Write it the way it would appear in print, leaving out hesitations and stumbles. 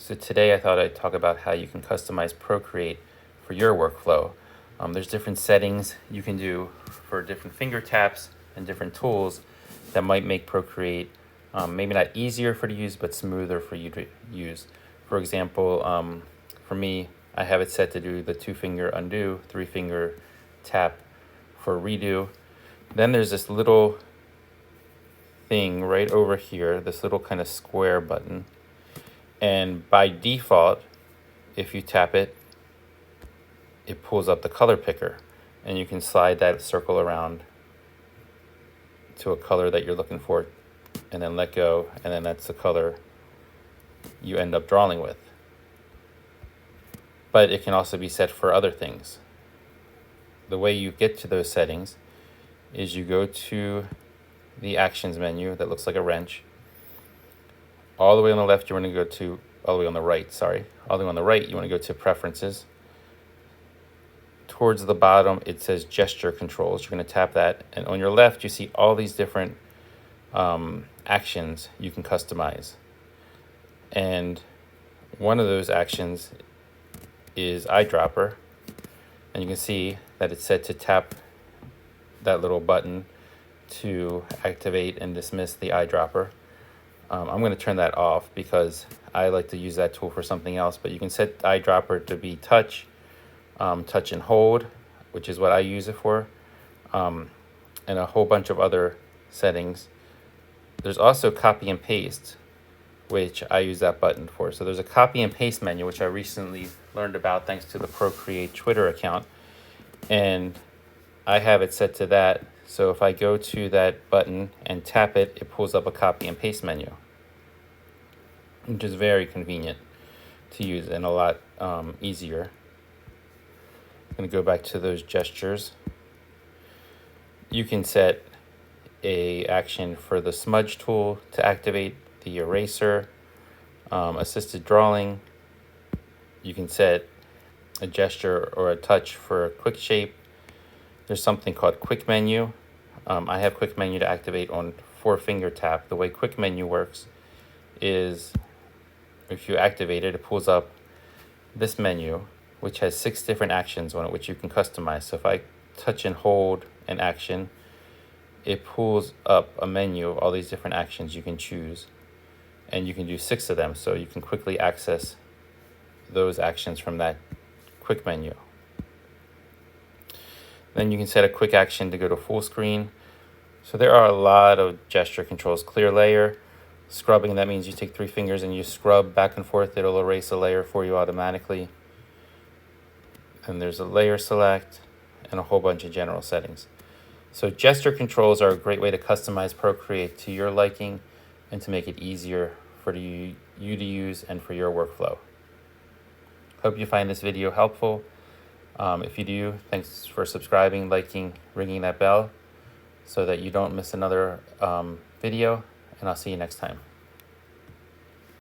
So today I thought I'd talk about how you can customize Procreate for your workflow. There's different settings you can do for different finger taps and different tools that might make Procreate maybe not easier for to use, but smoother for you to use. For example, for me, I have it set to do the 2-finger undo, 3-finger tap for redo. Then there's this little thing right over here, this little kind of square button. And by default, if you tap it, it pulls up the color picker, and you can slide that circle around to a color that you're looking for and then let go, and then that's the color you end up drawing with. But it can also be set for other things. The way you get to those settings is you go to the actions menu that looks like a wrench. All the way on the left, you want to go to, all the way on the right, sorry. All the way on the right, you want to go to Preferences. Towards the bottom, it says Gesture Controls. You're going to tap that. And on your left, you see all these different actions you can customize. And one of those actions is Eyedropper. And you can see that it's set to tap that little button to activate and dismiss the eyedropper. I'm going to turn that off because I like to use that tool for something else, but you can set eyedropper to be touch, touch and hold, which is what I use it for, and a whole bunch of other settings. There's also copy and paste, which I use that button for. So there's a copy and paste menu, which I recently learned about thanks to the Procreate Twitter account, and I have it set to that. So if I go to that button and tap it, it pulls up a copy and paste menu, which is very convenient to use and a lot easier. I'm going to go back to those gestures. You can set a action for the smudge tool to activate the eraser, assisted drawing. You can set a gesture or a touch for a quick shape. There's something called quick menu. I have quick menu to activate on 4-finger tap. The way quick menu works is if you activate it, it pulls up this menu, which has 6 different actions on it, which you can customize. So if I touch and hold an action, it pulls up a menu of all these different actions you can choose, and you can do 6 of them. So you can quickly access those actions from that quick menu. Then you can set a quick action to go to full screen. So there are a lot of gesture controls. Clear layer, scrubbing, that means you take 3 fingers and you scrub back and forth. It'll erase a layer for you automatically. And there's a layer select and a whole bunch of general settings. So gesture controls are a great way to customize Procreate to your liking and to make it easier for you to use and for your workflow. Hope you find this video helpful. If you do, thanks for subscribing, liking, ringing that bell so that you don't miss another video, and I'll see you next time.